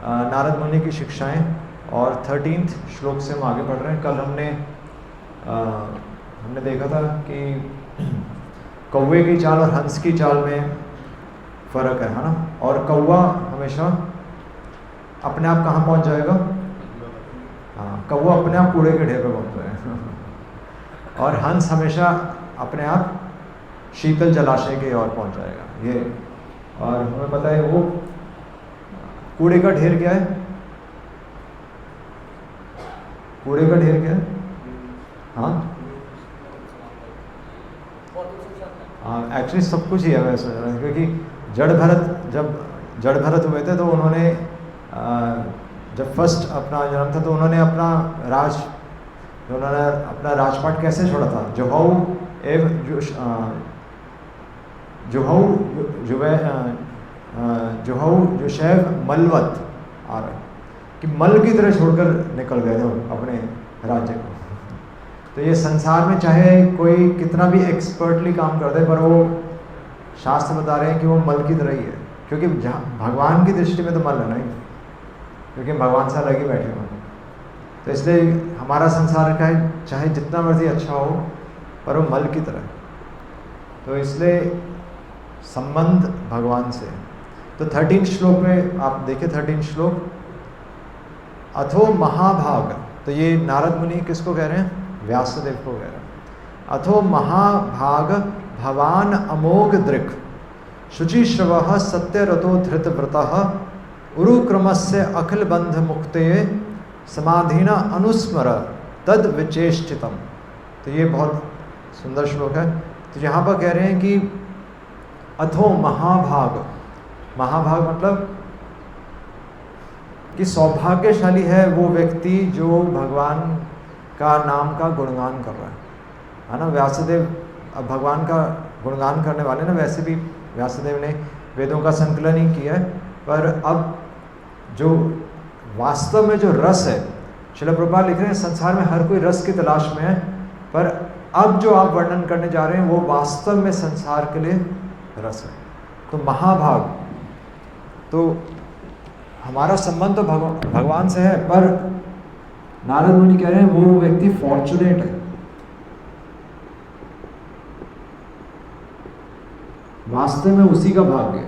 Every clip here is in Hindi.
नारद मुनि की शिक्षाएं, और 13th श्लोक से हम आगे बढ़ रहे हैं। कल हमने देखा था कि कौवे की चाल और हंस की चाल में फ़र्क है ना। और कौवा हमेशा अपने आप कहाँ पहुँच जाएगा? हाँ, कौवा अपने आप कूड़े के ढेर पर पहुँच जाएगा और हंस हमेशा अपने आप शीतल जलाशय के ओर पहुँच जाएगा। ये और हमें पता है वो कूड़े का ढेर क्या है? कूड़े का ढेर क्या है? हाँ एक्चुअली सब कुछ ही है वैसे, क्योंकि जब जड़ भरत हुए थे तो उन्होंने जब फर्स्ट अपना जन्म था तो उन्होंने अपना राजपाट कैसे छोड़ा था? जुहौ जुशैव मलवत आ रहा है कि मल की तरह छोड़कर निकल गए थे अपने राज्य को। तो ये संसार में चाहे कोई कितना भी एक्सपर्टली काम कर दे, पर वो शास्त्र बता रहे हैं कि वो मल की तरह ही है, क्योंकि भगवान की दृष्टि में तो मल है नहीं, क्योंकि भगवान से अलग ही बैठे हुए हैं। तो इसलिए हमारा संसार का चाहे जितना मर्जी अच्छा हो, पर वो मल की तरह है। तो इसलिए संबंध भगवान से। तो 13 श्लोक में आप देखिए, 13 श्लोक, अथो महाभाग। तो ये नारद मुनि किसको कह रहे हैं? व्यासदेव को कह रहे हैं। अथो महाभाग भवान अमोघ दृक् शुचिश्रवः सत्यरतो धृतव्रतः उरुक्रमस्य अखिल बंध मुक्ते समाधिना अनुस्मर तद विचेष्टितम। तो ये बहुत सुंदर श्लोक है। तो यहाँ पर कह रहे हैं कि अथो महाभाग, महाभाग मतलब कि सौभाग्यशाली है वो व्यक्ति जो भगवान का नाम का गुणगान कर रहा है ना। व्यासदेव अब भगवान का गुणगान करने वाले ना, वैसे भी व्यासदेव ने वेदों का संकलन ही किया है, पर अब जो वास्तव में जो रस है, श्रील प्रभुपाद लिख रहे हैं संसार में हर कोई रस की तलाश में है, पर अब जो आप वर्णन करने जा रहे हैं वो वास्तव में संसार के लिए रस है। तो महाभाग, तो हमारा संबंध तो भगवान से है, पर नारद मुनि कह रहे हैं वो व्यक्ति फॉर्चुनेट है, वास्तव में उसी का भाग्य है।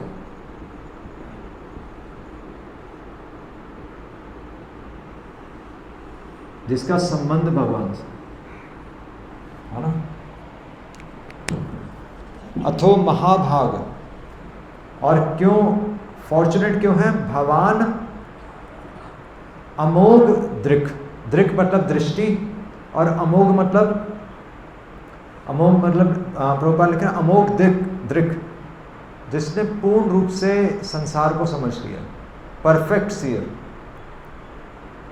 जिसका संबंध भगवान से है ना। अथो महाभाग, और क्यों फॉर्चुनेट क्यों है? भवान अमोघ दृक्, दृक् मतलब दृष्टि, और अमोघ मतलब प्रभुपाद लिखे अमोघ दृक्, जिसने पूर्ण रूप से संसार को समझ लिया, परफेक्ट सीयर।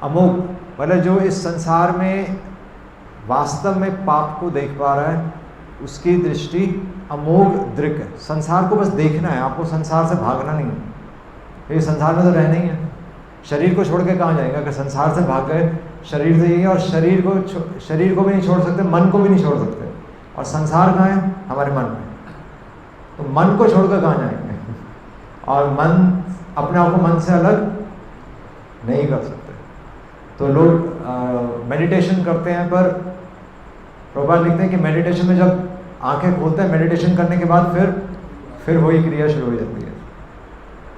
अमोघ मतलब जो इस संसार में वास्तव में पाप को देख पा रहा है, उसकी दृष्टि अमोघ दृक् है। संसार को बस देखना है, आपको संसार से भागना नहीं है, क्योंकि संसार में तो रहना ही है। शरीर को छोड़ के कहाँ जाएंगे? अगर संसार से भाग गए, शरीर से ही है, और शरीर को भी नहीं छोड़ सकते, मन को भी नहीं छोड़ सकते, और संसार कहाँ है? हमारे मन में। तो मन को छोड़कर कहाँ जाएंगे? और मन अपने आप को मन से अलग नहीं कर सकते। तो लोग मेडिटेशन करते हैं, पर प्रभुपाद लिखते हैं कि मेडिटेशन में जब आंखें खोलते हैं, मेडिटेशन करने के बाद फिर वही क्रिया शुरू हो जाती है।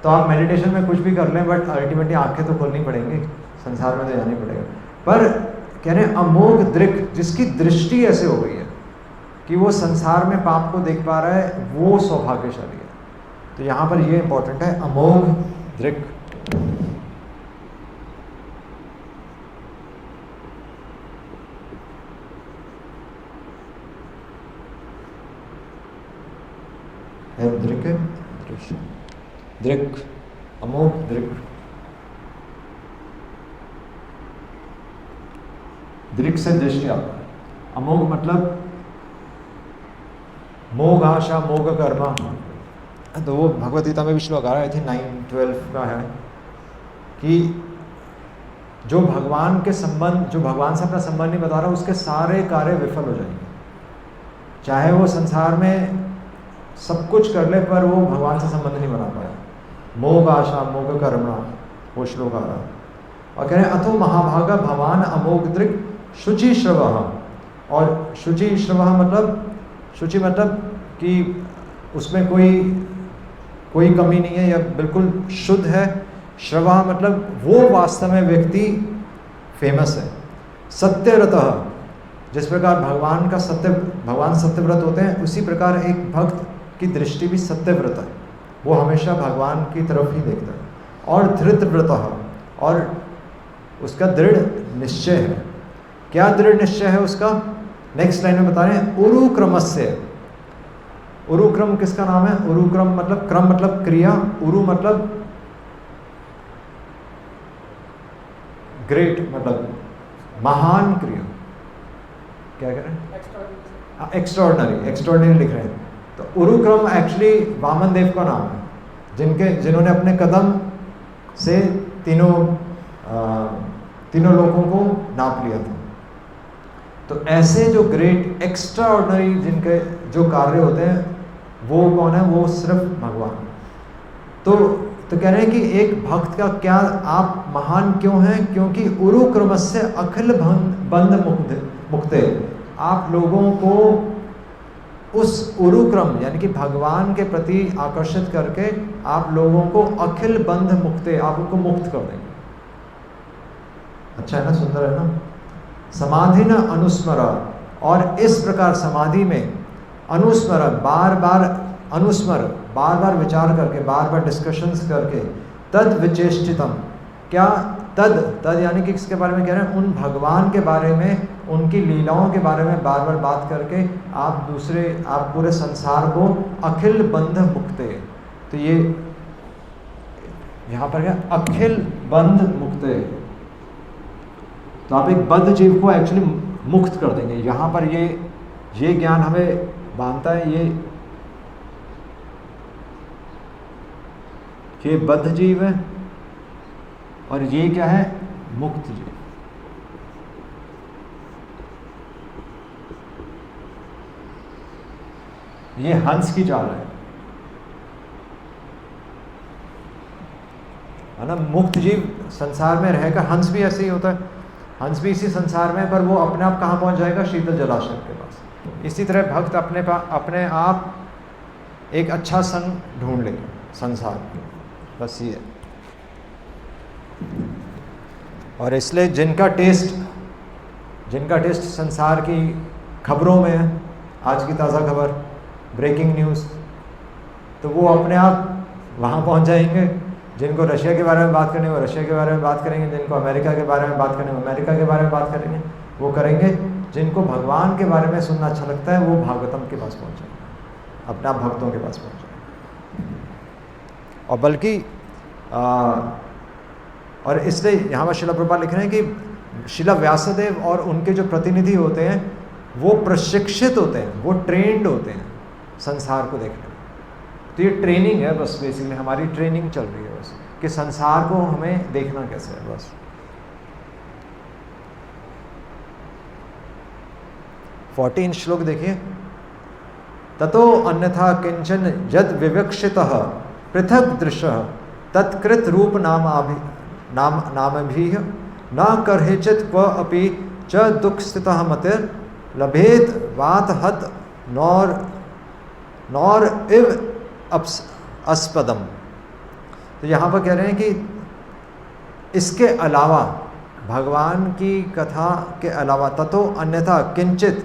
तो आप मेडिटेशन में कुछ भी कर लें, बट अल्टीमेटली आंखें तो खोलनी पड़ेंगी, संसार में तो जाना ही पड़ेगा। पर कह रहे हैं अमोघ दृक्, जिसकी दृष्टि ऐसे हो गई है कि वो संसार में पाप को देख पा रहा है, वो सौभाग्यशाली है। तो यहाँ पर ये इंपॉर्टेंट है, अमोघ दृक्। दृक् दृश्य, दृक्, अमोघ दृक्। दृक् से दृष्टि आता है। अमोघ मतलब मोघ आशा मोघ कर्मा, तो वो भगवद गीता में भी श्लोक आ रहा है, आई थिंक 9-12 का है कि जो भगवान के संबंध, जो भगवान से अपना संबंध नहीं बता रहा, उसके सारे कार्य विफल हो जाएंगे। चाहे वो संसार में सब कुछ कर ले, पर वो भगवान से संबंध नहीं बना पाया। मोघ आशा मोघ कर्मणा, वो श्लोक आ रहा। और कह रहे हैं अथो महाभागा भवान अमोघ दृक् शुचि श्रवः। और शुचि श्रवः मतलब, शुचि मतलब कि उसमें कोई कमी नहीं है या बिल्कुल शुद्ध है। श्रवः मतलब वो वास्तव में व्यक्ति फेमस है। सत्यव्रतः, जिस प्रकार भगवान सत्यव्रत होते हैं, उसी प्रकार एक भक्त की दृष्टि भी सत्यव्रत है, वो हमेशा भगवान की तरफ ही देखता है। और धृतव्रतः, और उसका दृढ़ निश्चय है। क्या दृढ़ निश्चय है उसका? नेक्स्ट लाइन में बता रहे हैं उरुक्रमस्य। उरुक्रम किसका नाम है? उरुक्रम मतलब, क्रम मतलब क्रिया, उरु मतलब ग्रेट, मतलब महान क्रिया। क्या कह रहे हैं? एक्स्ट्राऑर्डिनरी लिख रहे हैं। तो उरुक्रम एक्चुअली वामन देव का नाम है, जिन्होंने अपने कदम से तीनों लोगों को नाप लिया था। तो ऐसे जो ग्रेट एक्स्ट्राऑर्डिनरी जिनके जो कार्य होते हैं, वो कौन है? वो सिर्फ भगवान। तो कह रहे हैं कि एक भक्त का क्या आप महान क्यों हैं? क्योंकि उरुक्रमस्य अखिल बंध मुक्ते, आप लोगों को उस उरुक्रम यानी कि भगवान के प्रति आकर्षित करके आप लोगों को अखिल बंध मुक्ते, आप उनको मुक्त कर देंगे। अच्छा है ना, सुंदर है ना। समाधि न अनुस्मर, और इस प्रकार समाधि में अनुस्मर, बार बार विचार करके, बार बार डिस्कशंस करके, तद विचेष्टितम, क्या तद यानी कि किसके बारे में कह रहे हैं? उन भगवान के बारे में, उनकी लीलाओं के बारे में बार बार बात करके आप पूरे संसार को अखिल बंध मुक्ते। तो ये यहाँ पर क्या? अखिल बंध मुक्ते, तो आप एक बद्ध जीव को एक्चुअली मुक्त कर देंगे। यहाँ पर ये ज्ञान हमें बांधता है, ये बद्ध जीव है और ये क्या है? मुक्त जीव। ये हंस की चाल है ना। मुक्त जीव संसार में रहेगा, हंस भी ऐसे ही होता है। हंस भी इसी संसार में, पर वो अपने आप कहाँ पहुँच जाएगा? शीतल जलाशय के पास। इसी तरह भक्त अपने आप एक अच्छा संग ढूंढ लेगा संसार में, बस ये। और इसलिए जिनका टेस्ट संसार की खबरों में है, आज की ताज़ा खबर, ब्रेकिंग न्यूज़, तो वो अपने आप वहाँ पहुँच जाएंगे। जिनको रशिया के बारे में बात करनी है वो रशिया के बारे में बात करेंगे, जिनको अमेरिका के बारे में बात करनी है वो अमेरिका के बारे में बात करेंगे, वो करेंगे। जिनको भगवान के बारे में सुनना अच्छा लगता है वो भागवतम के पास पहुँच जाएंगे, अपने आप भक्तों के पास पहुँच जाएंगे। और बल्कि और इसलिए यहाँ पर शिला प्रभुपाद लिख रहे हैं कि शिला व्यासदेव और उनके जो प्रतिनिधि होते हैं वो प्रशिक्षित होते हैं, वो ट्रेंड होते हैं संसार को देखने में। तो ये ट्रेनिंग है बस, बेसिकली हमारी ट्रेनिंग चल रही है बस, कि संसार को हमें देखना कैसे है बस। 14 श्लोक देखिए। ततो अन्यथा किंचन यद विवक्षितः पृथक दृश्य तत्कृत रूप नामभिः न कर्हिचित् क्व अपि च दुख स्थितः मतिर लभेत वात हत नौर इव अस्पदम। तो यहाँ पर कह रहे हैं कि इसके अलावा, भगवान की कथा के अलावा, ततो अन्यथा किंचित,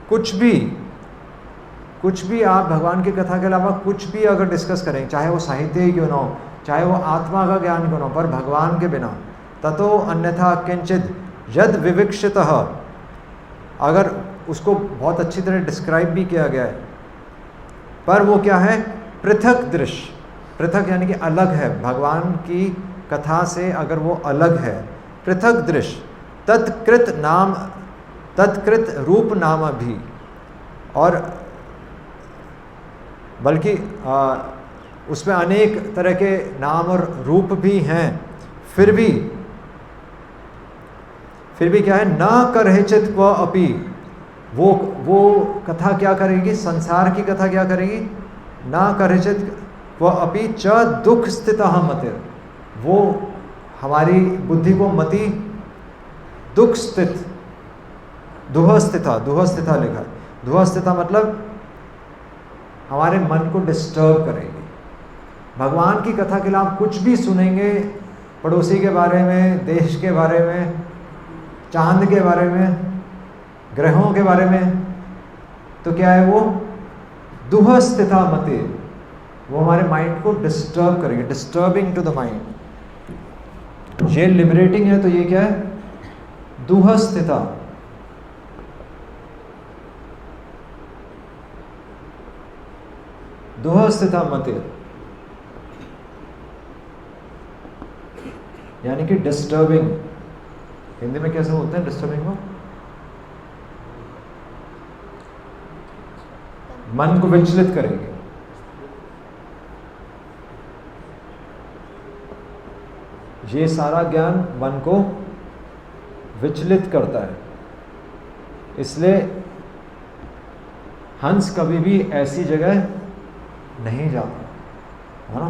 कुछ भी आप भगवान की कथा के अलावा कुछ भी अगर डिस्कस करें, चाहे वो साहित्य ही क्यों ना हो, चाहे वो आत्मा का ज्ञान क्यों ना हो, पर भगवान के बिना, ततो अन्यथा किंचित यद विवक्षितः, अगर उसको बहुत अच्छी तरह डिस्क्राइब भी किया गया है, पर वो क्या है? पृथक दृश्य। पृथक यानी कि अलग है, भगवान की कथा से अगर वो अलग है, पृथक दृश्य, तत्कृत रूप नाम भी, और बल्कि उसमें अनेक तरह के नाम और रूप भी हैं, फिर भी क्या है? न करहिचित क्व अपि, वो कथा क्या करेगी? संसार की कथा क्या करेगी? न करहिचित क्व अपि च दुख स्थितः मतिर, वो हमारी बुद्धि को मति दुख स्थित, दुहस्थिता लिखा है। दुहस्थिता मतलब हमारे मन को डिस्टर्ब करेगी। भगवान की कथा के लिए आप कुछ भी सुनेंगे, पड़ोसी के बारे में, देश के बारे में, चांद के बारे में, ग्रहों के बारे में, तो क्या है वो दुहस्थिता मति, वो हमारे माइंड को डिस्टर्ब करेंगे, डिस्टर्बिंग टू द माइंड। ये लिबरेटिंग है तो ये क्या है, दुहस्थिता। दुहस्थिता मति यानी कि डिस्टर्बिंग। हिंदी में कैसे बोलते हैं डिस्टर्बिंग को? मन को विचलित करेंगे। ये सारा ज्ञान मन को विचलित करता है, इसलिए हंस कभी भी ऐसी जगह नहीं जाता, है ना।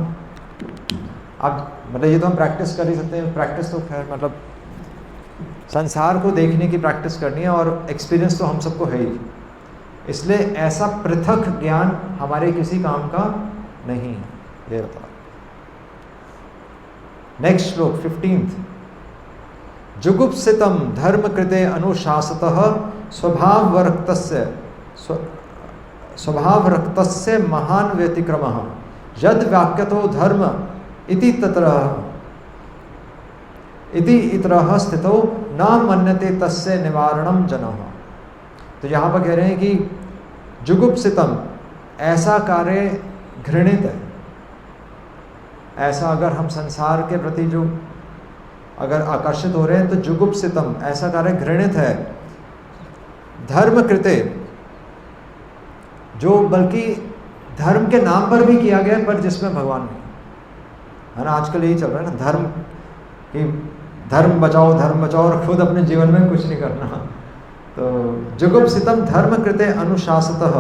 अब मतलब ये तो हम प्रैक्टिस कर ही सकते हैं, प्रैक्टिस तो खैर मतलब संसार को देखने की प्रैक्टिस करनी है और एक्सपीरियंस तो हम सबको है ही, इसलिए ऐसा पृथक ज्ञान हमारे किसी काम का नहीं है, ये बता। नेक्स्ट श्लोक 15th। जुगुप्सितम धर्म कृते अनुशासतः स्वभावरक्तस्य महान व्यतिक्रमः यद वाक्यतो धर्म इति इतरः स्थितो न मन्यते तस्य निवारणम जनः। तो यहाँ पर कह रहे हैं कि जुगुप्सितम, ऐसा कार्य घृणित है। ऐसा अगर हम संसार के प्रति जो अगर आकर्षित हो रहे हैं तो जुगुप्सितम, ऐसा कार्य घृणित है। धर्म कृते, जो बल्कि धर्म के नाम पर भी किया गया पर जिसमें भगवान नहीं है ना। आजकल यही चल रहा है ना, धर्म कि धर्म बचाओ और खुद अपने जीवन में कुछ नहीं करना। तो जुगुप्सितम धर्म कृते अनुशासतः,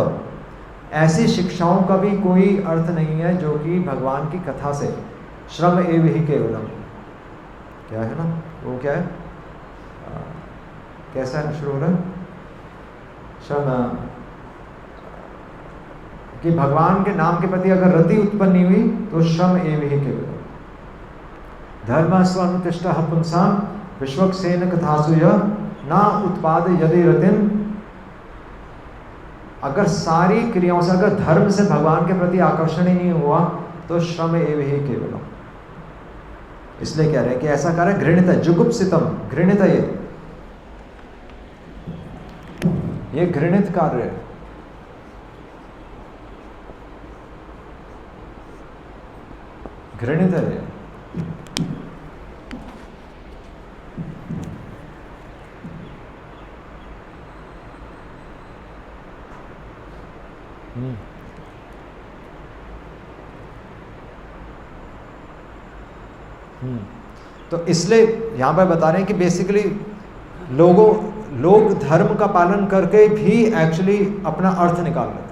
ऐसी शिक्षाओं का भी कोई अर्थ नहीं है जो कि भगवान की कथा से, श्रम एव ही केवलम, क्या है ना वो क्या है, कैसा शुरू हो रहा है, श्रम, कि भगवान के नाम के प्रति अगर रति उत्पन्न नहीं हुई तो श्रम एव ही केवलम। धर्म स्वनुतिष्ठ पुंसाम विश्वक्सेन कथासु यः ना उत्पाद यदि रतिन। अगर सारी क्रियाओं से अगर धर्म से भगवान के प्रति आकर्षण ही नहीं हुआ तो श्रम एव ही केवलम। इसलिए कह रहे हैं कि ऐसा कार्य घृणित है। जुगुप्सितम, घृणित है ये घृणित कार्य है। घृणित है। तो इसलिए यहाँ पर बता रहे हैं कि बेसिकली लोग धर्म का पालन करके भी एक्चुअली अपना अर्थ निकाल लेते हैं।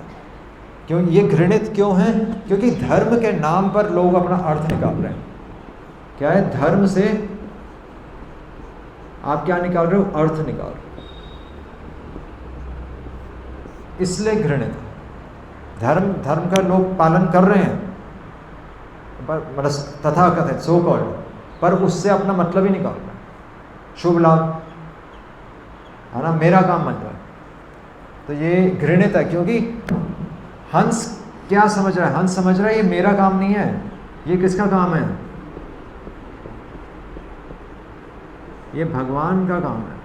क्यों ये घृणित क्यों है? क्योंकि धर्म के नाम पर लोग अपना अर्थ निकाल रहे हैं। क्या है? धर्म से आप क्या निकाल रहे हो? अर्थ निकाल रहे हो, इसलिए घृणित है। धर्म का लोग पालन कर रहे हैं पर मतलब तथाकथित सो कॉल्ड, पर उससे अपना मतलब ही निकाल रहे हैं, शुभ लाभ, है ना, मेरा काम बन रहा है। तो ये घृणित है। क्योंकि हंस क्या समझ रहा है? हंस समझ रहा है ये मेरा काम नहीं है, ये किसका काम है? ये भगवान का काम है।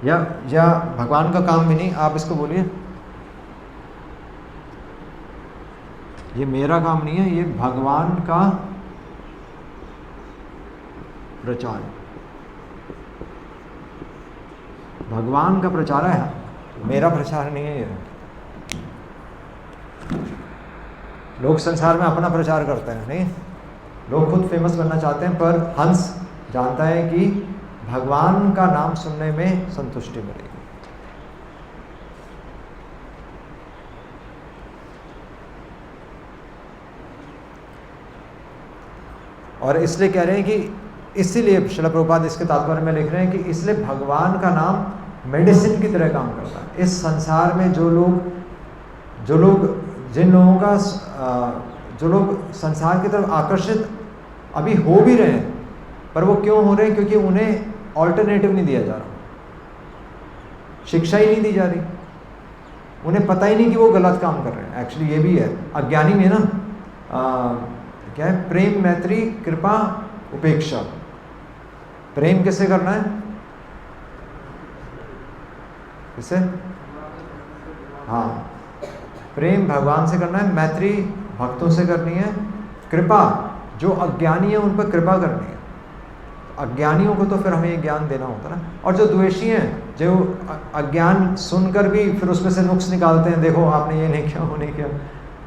या भगवान का काम भी नहीं, आप इसको बोलिए ये मेरा काम नहीं है, ये भगवान का प्रचार, भगवान का प्रचार है, मेरा प्रचार नहीं है। ये लोग संसार में अपना प्रचार करते हैं, नहीं, लोग खुद फेमस बनना चाहते हैं, पर हंस जानता है कि भगवान का नाम सुनने में संतुष्टि मिलेगी। और इसलिए कह रहे हैं कि इसीलिए श्रील प्रभुपाद इसके तात्पर्य में लिख रहे हैं कि इसलिए भगवान का नाम मेडिसिन की तरह काम करता है। इस संसार में जो लोग संसार की तरफ आकर्षित अभी हो भी रहे हैं, पर वो क्यों हो रहे हैं? क्योंकि उन्हें ऑल्टरनेटिव नहीं दिया जा रहा, शिक्षा ही नहीं दी जा रही, उन्हें पता ही नहीं कि वो गलत काम कर रहे हैं। एक्चुअली ये भी है अज्ञानी में ना, क्या है? प्रेम, मैत्री, कृपा, उपेक्षा। प्रेम किससे करना है? किससे? हाँ, प्रेम भगवान से करना है, मैत्री भक्तों से करनी है, कृपा जो अज्ञानी है उन पर कृपा करनी है। अज्ञानियों को तो फिर हमें ये ज्ञान देना होता है ना। और जो द्वेषी हैं, जो अज्ञान सुनकर भी फिर उसमें से नुक्स निकालते हैं, देखो आपने ये नहीं किया, वो नहीं किया,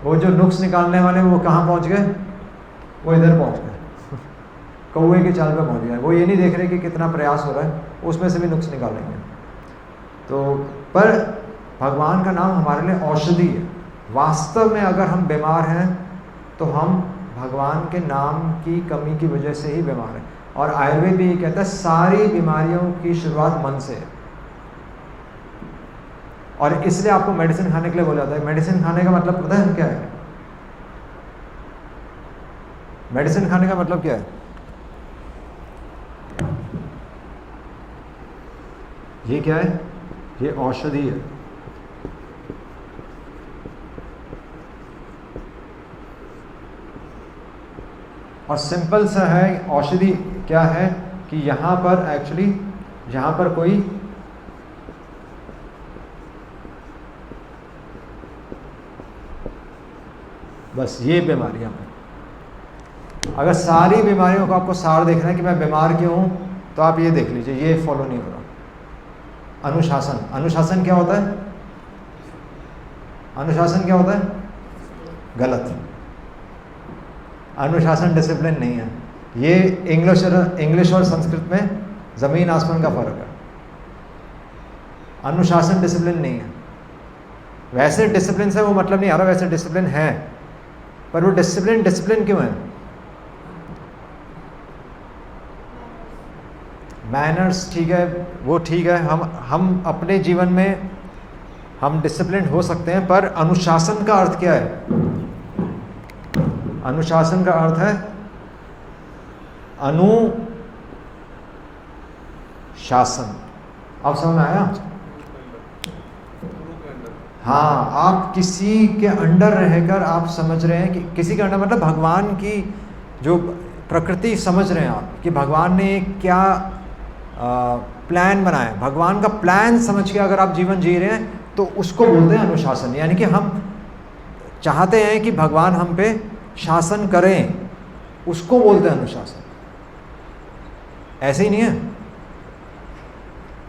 वो जो नुक्स निकालने वाले वो कहाँ पहुँच गए? वो इधर पहुँच गए, कौवे की चाल पे पहुँच गए। वो ये नहीं देख रहे कि कितना प्रयास हो रहा है, उसमें से भी नुक्स निकालेंगे। तो पर भगवान का नाम हमारे लिए औषधि है। वास्तव में अगर हम बीमार हैं तो हम भगवान के नाम की कमी की वजह से ही बीमार हैं। और आयुर्वेद भी ये कहता है सारी बीमारियों की शुरुआत मन से है। और इसलिए आपको मेडिसिन खाने के लिए बोला जाता है। मेडिसिन खाने का मतलब पता है क्या है? मेडिसिन खाने का मतलब क्या है? ये क्या है? ये औषधि है। और सिंपल सा है औषधि क्या है कि यहाँ पर एक्चुअली यहाँ पर कोई बस ये बीमारियाँ हैं। अगर सारी बीमारियों को आपको सार देखना है कि मैं बीमार क्यों हूँ, तो आप ये देख लीजिए, ये फॉलो नहीं हो रहा। अनुशासन, अनुशासन क्या होता है? अनुशासन क्या होता है? गलत। अनुशासन डिसिप्लिन नहीं है। ये इंग्लिश और संस्कृत में ज़मीन आसमान का फ़र्क है। अनुशासन डिसिप्लिन नहीं है। वैसे डिसिप्लिन से वो मतलब नहीं आ रहा, वैसे डिसिप्लिन है, पर वो डिसिप्लिन क्यों है? मैनर्स ठीक है, वो ठीक है, हम अपने जीवन में हम डिसिप्लिन हो सकते हैं, पर अनुशासन का अर्थ क्या है? अनुशासन का अर्थ है अनुशासन। अब समझ में आया? हाँ, आप किसी के अंडर रहकर आप समझ रहे हैं कि किसी के अंडर मतलब भगवान की जो प्रकृति समझ रहे हैं आप कि भगवान ने क्या प्लान बनाया है। भगवान का प्लान समझ के अगर आप जीवन जी रहे हैं तो उसको बोलते हैं अनुशासन। यानी कि हम चाहते हैं कि भगवान हम पे शासन करें, उसको बोलते हैं अनुशासन। ऐसे ही नहीं है,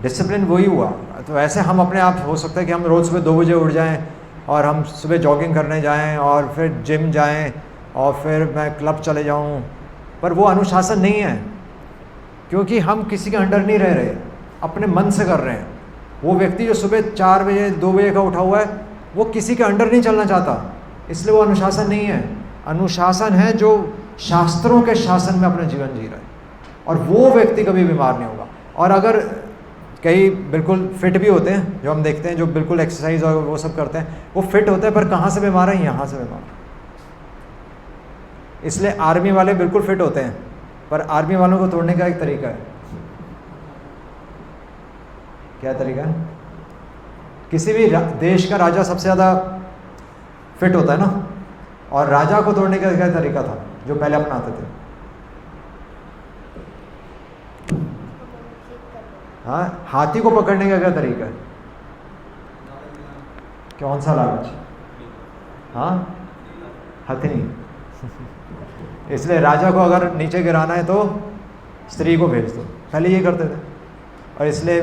डिसिप्लिन वही हुआ। तो ऐसे हम अपने आप हो सकता है कि हम रोज़ सुबह 2 बजे उठ जाएं और हम सुबह जॉगिंग करने जाएं और फिर जिम जाएं और फिर मैं क्लब चले जाऊं, पर वो अनुशासन नहीं है, क्योंकि हम किसी के अंडर नहीं रह रहे, अपने मन से कर रहे हैं। वो व्यक्ति जो सुबह 4 बजे 2 बजे का उठा हुआ है, वो किसी के अंडर नहीं चलना चाहता, इसलिए वो अनुशासन नहीं है। अनुशासन है जो शास्त्रों के शासन में अपना जीवन जी रहा है, और वो व्यक्ति कभी बीमार नहीं होगा। और अगर कई बिल्कुल फिट भी होते हैं, जो हम देखते हैं, जो बिल्कुल एक्सरसाइज और वो सब करते हैं, वो फिट होते हैं, पर कहाँ से बीमार है? यहाँ से बीमार। इसलिए आर्मी वाले बिल्कुल फिट होते हैं, पर आर्मी वालों को तोड़ने का एक तरीका है। क्या तरीका है? किसी भी देश का राजा सबसे ज़्यादा फिट होता है ना, और राजा को तोड़ने का क्या तरीका था जो पहले अपनाते थे? हाँ, हाथी को पकड़ने का क्या तरीका है? कौन सा लालच? हाँ, हथनी। इसलिए राजा को अगर नीचे गिराना है तो स्त्री को भेज दो, पहले ये करते थे। और इसलिए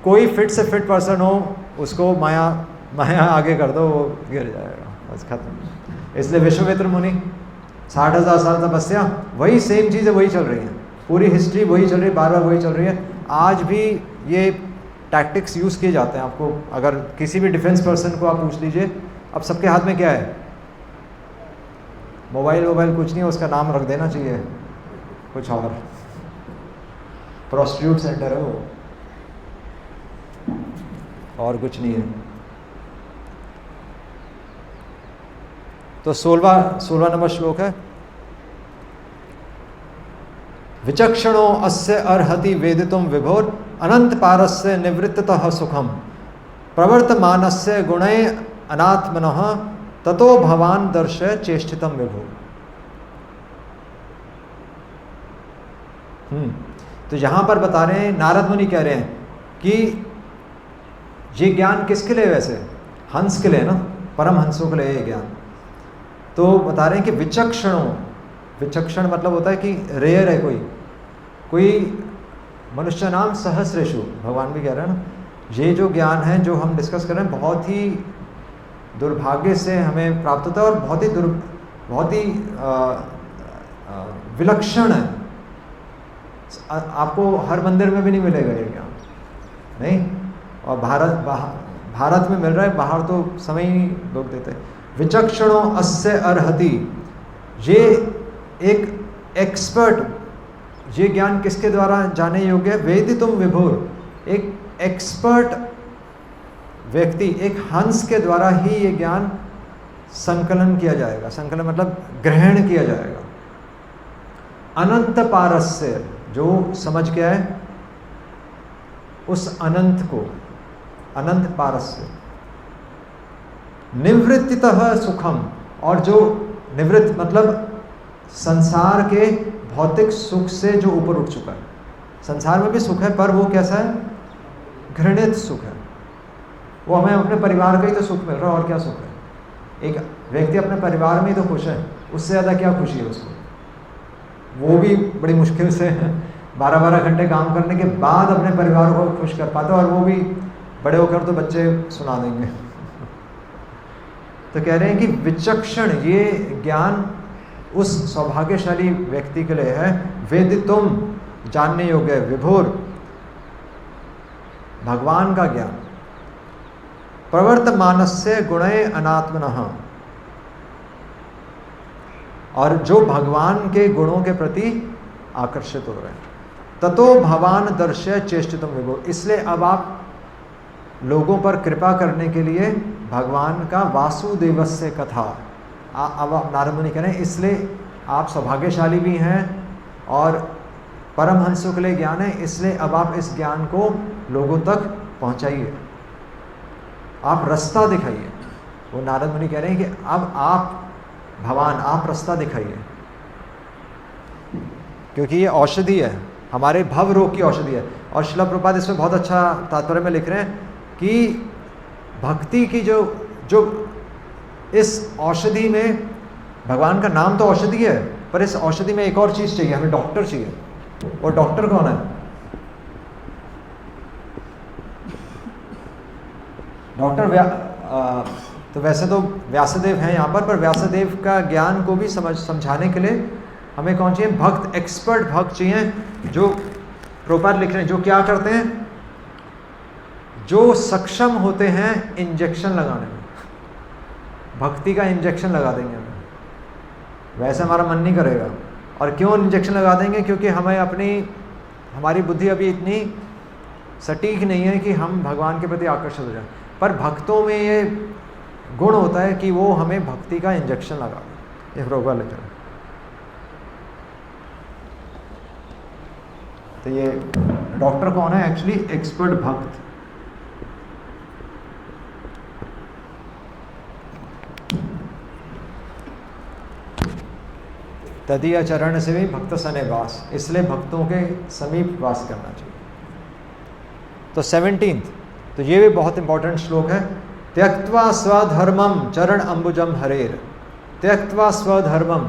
कोई फिट से फिट पर्सन हो, उसको माया आगे कर दो, वो गिर जाएगा, बस खत्म। इसलिए विश्वामित्र मुनि 60,000 साल तपस्या, वही सेम चीज़ें वही चल रही हैं, पूरी हिस्ट्री वही चल रही है, बार बार वही चल रही है। आज भी ये टैक्टिक्स यूज़ किए जाते हैं। आपको अगर किसी भी डिफेंस पर्सन को आप पूछ लीजिए, अब सबके हाथ में क्या है? मोबाइल कुछ नहीं है, उसका नाम रख देना चाहिए कुछ और। प्रोस्टिट्यूट सेंटर है वो, और कुछ नहीं है। तो 16वां नंबर श्लोक है, विचक्षणो अस्य अर्हति वेदितुम विभोर अनंत पारस्य निवृत्ततः सुखम प्रवर्तमानस्य गुणे अनात्मनः ततो भवान दर्शय चेष्टितम विभो। तो यहां पर बता रहे हैं, नारद मुनि कह रहे हैं कि ये ज्ञान किसके लिए, वैसे हंस के लिए ना, परम हंसों के लिए ये ज्ञान। तो बता रहे हैं कि विचक्षणों, विचक्षण मतलब होता है कि रेयर है, कोई मनुष्य नाम सहस्रेषु, भगवान भी कह रहे हैं ना, ये जो ज्ञान है जो हम डिस्कस कर रहे हैं बहुत ही दुर्भाग्य से हमें प्राप्त होता है और बहुत ही विलक्षण है। आपको हर मंदिर में भी नहीं मिलेगा ये ज्ञान, नहीं, और भारत में मिल रहा है, बाहर तो समय ही लोग देते हैं। विचक्षणों अस्य अर्हति, ये एक एक्सपर्ट, ये ज्ञान किसके द्वारा जाने योग्य है, वेदितुम विभुर, एक एक्सपर्ट व्यक्ति, एक हंस के द्वारा ही ये ज्ञान संकलन किया जाएगा। संकलन मतलब ग्रहण किया जाएगा। अनंत पारस्य, जो समझ गया है उस अनंत को, अनंत पारस्य, निवृत्तितः सुखम, और जो निवृत्त मतलब संसार के भौतिक सुख से जो ऊपर उठ चुका है। संसार में भी सुख है पर वो कैसा है, घृणित सुख है, वो हमें अपने परिवार का ही तो सुख मिल रहा है, और क्या सुख है। एक व्यक्ति अपने परिवार में ही तो खुश है, उससे ज़्यादा क्या खुशी है उसको। वो भी बड़ी मुश्किल से 12-12 घंटे काम करने के बाद अपने परिवार को खुश कर पाता है, और वो भी बड़े होकर तो बच्चे सुना देंगे। तो कह रहे हैं कि विचक्षण, ये ज्ञान उस सौभाग्यशाली व्यक्ति के लिए है, वेदितुम, जानने योग्य, विभुर, भगवान का ज्ञान, प्रवर्तमानस्य गुणे अनात्मनः, और जो भगवान के गुणों के प्रति आकर्षित हो रहे हैं। ततो भवान दर्शय चेष्टितम विभो, इसलिए अब आप लोगों पर कृपा करने के लिए भगवान का वासुदेवस्य कथा, अब नारद मुनि कह रहे हैं, इसलिए आप सौभाग्यशाली भी हैं और परमहंसों के लिए ज्ञान है, इसलिए अब आप इस ज्ञान को लोगों तक पहुंचाइए, आप रास्ता दिखाइए। वो नारद मुनि कह रहे हैं कि अब आप भगवान, आप रास्ता दिखाइए, क्योंकि ये औषधि है, हमारे भव रोग की औषधि है। और श्रील प्रभुपाद इसमें बहुत अच्छा तात्पर्य में लिख रहे हैं कि भक्ति की जो इस औषधि में, भगवान का नाम तो औषधि है, पर इस औषधि में एक और चीज़ चाहिए, हमें डॉक्टर चाहिए। और डॉक्टर कौन है? डॉक्टर तो वैसे तो व्यासदेव हैं यहाँ पर व्यासदेव का ज्ञान को भी समझाने के लिए हमें कौन चाहिए? भक्त, एक्सपर्ट भक्त चाहिए, जो प्रभुपाद लिख रहे हैं, जो क्या करते हैं, जो सक्षम होते हैं इंजेक्शन लगाने में। भक्ति का इंजेक्शन लगा देंगे हमें, वैसे हमारा मन नहीं करेगा। और क्यों इंजेक्शन लगा देंगे? क्योंकि हमें हमारी बुद्धि अभी इतनी सटीक नहीं है कि हम भगवान के प्रति आकर्षित हो जाए। पर भक्तों में ये गुण होता है कि वो हमें भक्ति का इंजेक्शन लगा दें। ये प्रभुपाद लिख रहे हैं। तो ये डॉक्टर कौन है? एक्चुअली एक्सपर्ट भक्त। तदीय चरण से भी भक्त सने वास, इसलिए भक्तों के समीप वास करना चाहिए। तो 17, तो ये भी बहुत इंपॉर्टेंट श्लोक है। त्यक्त्वा स्वधर्मम चरण अंबुजम हरेर। त्यक्त्वा स्वधर्मम,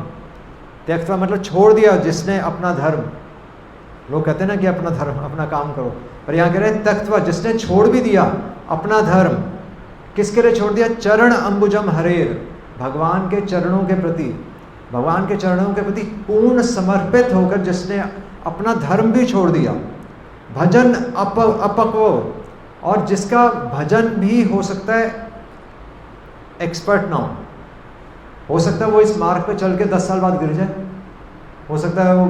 त्यक्त्वा मतलब छोड़ दिया जिसने अपना धर्म। लोग कहते हैं ना कि अपना धर्म, अपना काम करो, पर यहाँ कह रहे हैं त्यक्त्वा, जिसने छोड़ भी दिया अपना धर्म। किसके लिए छोड़ दिया? चरण अंबुजम हरेर, भगवान के चरणों के प्रति, भगवान के चरणों के प्रति पूर्ण समर्पित होकर जिसने अपना धर्म भी छोड़ दिया। भजन अपक्व, और जिसका भजन भी हो सकता है एक्सपर्ट ना हो सकता है वो इस मार्ग पे चल के 10 साल बाद गिर जाए, हो सकता है वो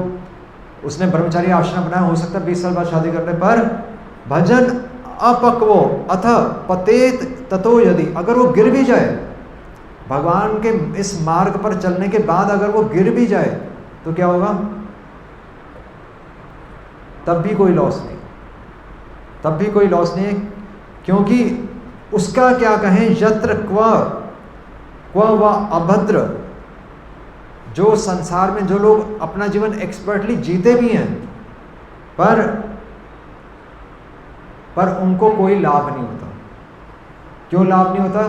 उसने ब्रह्मचारी आश्रम बनाया, हो सकता है 20 साल बाद शादी करने पर भजन अपक्वो अथ पतेत ततो यदि, अगर वो गिर भी जाए भगवान के इस मार्ग पर चलने के बाद, अगर वो गिर भी जाए तो क्या होगा? तब भी कोई लॉस नहीं, तब भी कोई लॉस नहीं है, क्योंकि उसका क्या कहें, यत्र क्व व अभद्र, जो संसार में जो लोग अपना जीवन एक्सपर्टली जीते भी हैं पर उनको कोई लाभ नहीं होता। क्यों लाभ नहीं होता?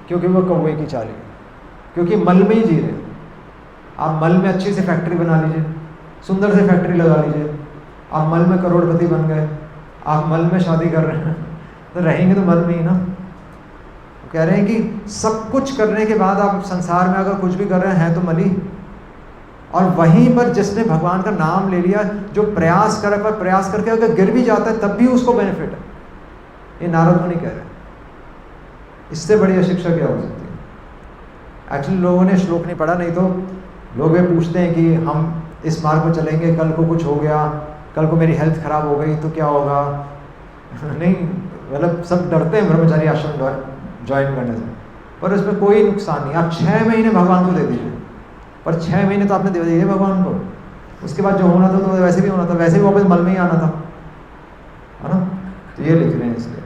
क्योंकि वो कौवे की चाल है, क्योंकि मल में ही जी रहे। आप मल में अच्छी सी फैक्ट्री बना लीजिए, सुंदर सी फैक्ट्री लगा लीजिए, आप मल में करोड़पति बन गए, आप मल में शादी कर रहे हैं, तो रहेंगे तो मल में ही ना। कह रहे हैं कि सब कुछ करने के बाद आप संसार में अगर कुछ भी कर रहे हैं तो मली। और वहीं पर जिसने भगवान का नाम ले लिया, जो प्रयास करे, पर प्रयास करके अगर गिर भी जाता है तब भी उसको बेनिफिट है। ये नारद मुनि कह रहे हैं। इससे बड़ी शिक्षा क्या हो सकती है? एक्चुअली लोगों ने श्लोक नहीं पढ़ा, नहीं तो लोग ये पूछते हैं कि हम इस मार्ग पर चलेंगे, कल को कुछ हो गया, कल को मेरी हेल्थ खराब हो गई तो क्या होगा? नहीं, मतलब सब डरते हैं ब्रह्मचारी आश्रम ज्वाइन करने से, पर उसमें कोई नुकसान नहीं। आप 6 महीने भगवान को दे दीजिए, पर 6 महीने तो आपने दे दिए भगवान को, उसके बाद जो होना था तो वैसे भी होना था, वैसे भी वापस मल में ही आना था, है ना? तो ये लिख रहे हैं इसलिए।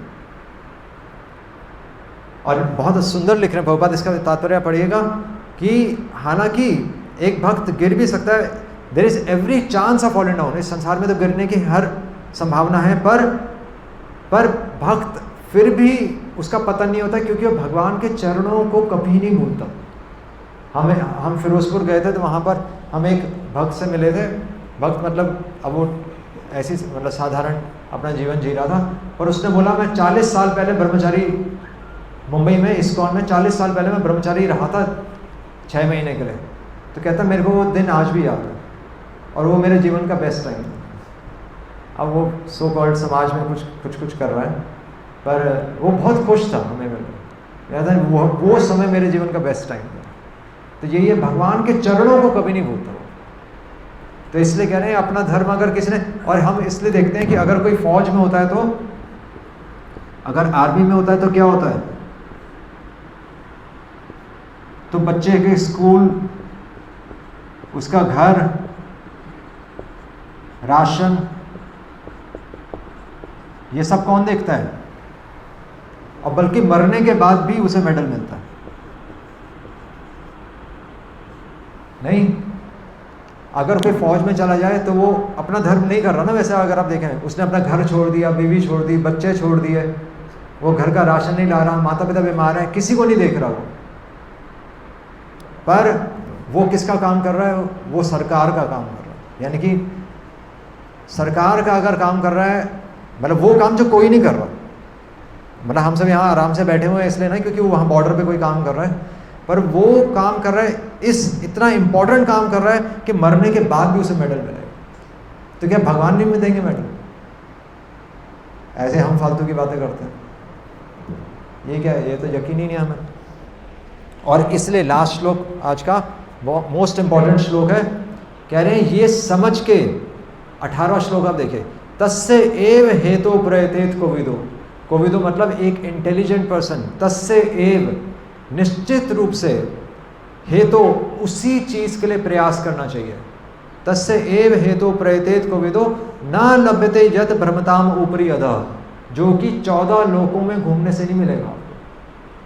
और बहुत सुंदर लिख रहे हैं प्रभुपाद, इसका तात्पर्य पढ़िएगा कि हालांकि एक भक्त गिर भी सकता है, there is every chance of falling down, इस संसार में तो गिरने की हर संभावना है, पर भक्त फिर भी उसका पतन नहीं होता, क्योंकि वो भगवान के चरणों को कभी नहीं भूलता। हम फिरोजपुर गए थे तो वहाँ पर हम एक भक्त से मिले थे। भक्त मतलब अब वो ऐसी मतलब साधारण अपना जीवन जी रहा था, पर उसने बोला मैं 40 साल पहले ब्रह्मचारी, मुंबई में इस्कॉन में 40 साल पहले मैं ब्रह्मचारी रहा था 6 महीने के लिए। तो कहता मेरे को वो दिन आज भी याद है और वो मेरे जीवन का बेस्ट टाइम था। अब वो सो कॉल्ड समाज में कुछ कर रहा है, पर वो बहुत खुश था, हमें कहता है वो समय मेरे जीवन का बेस्ट टाइम था। तो यही है, भगवान के चरणों को कभी नहीं भूलता। तो इसलिए कह रहे हैं अपना धर्म अगर किसी ने, और हम इसलिए देखते हैं कि अगर कोई फौज में होता है तो, अगर आर्मी में होता है तो क्या होता है, तो बच्चे के स्कूल, उसका घर, राशन, ये सब कौन देखता है? और बल्कि मरने के बाद भी उसे मेडल मिलता है। नहीं, अगर कोई फौज में चला जाए तो वो अपना धर्म नहीं कर रहा ना। वैसे अगर आप देखें, उसने अपना घर छोड़ दिया, बीवी छोड़ दी, बच्चे छोड़ दिए, वो घर का राशन नहीं ला रहा, माता पिता बीमार है, किसी को नहीं देख रहा वो, पर वो किसका काम कर रहा है? वो सरकार का काम कर रहा है। यानी कि सरकार का अगर काम कर रहा है, मतलब वो काम जो कोई नहीं कर रहा, मतलब हम सब यहाँ आराम से बैठे हुए हैं इसलिए नहीं क्योंकि वो वहाँ बॉर्डर पे कोई काम कर रहा है, पर वो काम कर रहा है, इस इतना इंपॉर्टेंट काम कर रहा है कि मरने के बाद भी उसे मेडल मिलेगा। तो क्या भगवान नहीं देंगे मेडल? ऐसे हम फालतू की बातें करते हैं, ये क्या है? ये तो यकीन ही नहीं हमें। और इसलिए लास्ट श्लोक आज का मोस्ट इंपॉर्टेंट श्लोक है। कह रहे हैं ये समझ के, 18वां श्लोक आप देखिए, तस्य एव हेतो प्रयतेत कोविदो। कोविदो मतलब एक इंटेलिजेंट पर्सन, तस्य एव निश्चित रूप से, हेतु उसी चीज के लिए प्रयास करना चाहिए। तस्य एव हेतु प्रयतेत कोविदो न लभ्यते यत भ्रमताम ऊपरी अधः, जो कि 14 लोकों में घूमने से नहीं मिलेगा।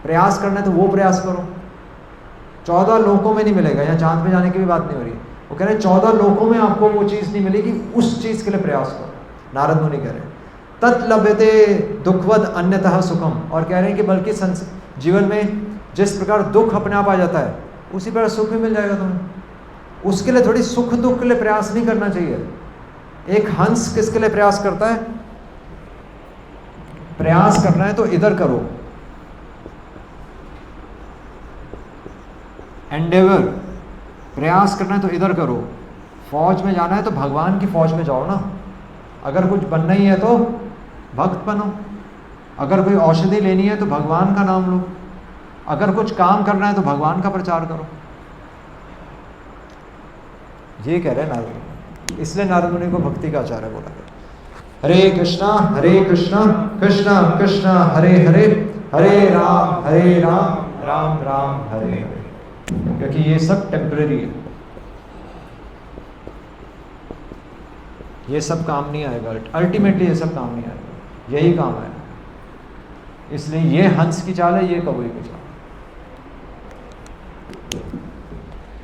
प्रयास करना है तो वो प्रयास करो, 14 लोकों में नहीं मिलेगा। यहाँ चांद पे जाने की भी बात नहीं हो रही, वो कह रहे हैं 14 लोकों में आपको वो चीज़ नहीं मिलेगी, उस चीज़ के लिए प्रयास करो। नारद मुनि कह रहे हैं तत् लभ्यते दुखवद अन्यतः सुखम, और कह रहे हैं कि बल्कि जीवन में जिस प्रकार दुख अपने आप आ जाता है उसी प्रकार सुख भी मिल जाएगा तुम्हें। उसके लिए थोड़ी सुख दुख के लिए प्रयास नहीं करना चाहिए। एक हंस किसके लिए प्रयास करता है? प्रयास करना है तो इधर करो, एंडेवर, प्रयास करना है तो इधर करो। फौज में जाना है तो भगवान की फौज में जाओ ना। अगर कुछ बनना ही है तो भक्त बनो, अगर कोई औषधि लेनी है तो भगवान का नाम लो, अगर कुछ काम करना है तो भगवान का प्रचार करो। ये कह रहे हैं नारद। इसलिए नारद मुनि को भक्ति का आचार्य बोला गया। हरे कृष्णा कृष्णा कृष्णा हरे हरे, हरे राम राम राम हरे हरे। क्योंकि ये सब टेम्पररी है, ये सब काम नहीं आएगा, अल्टीमेटली ये सब काम नहीं आएगा, यही काम है। इसलिए ये हंस की चाल है, ये कौवे की चाल।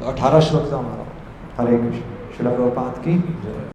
18 श्लोक था हमारा। हरे कृष्ण। श्रील प्रभुपाद की जय।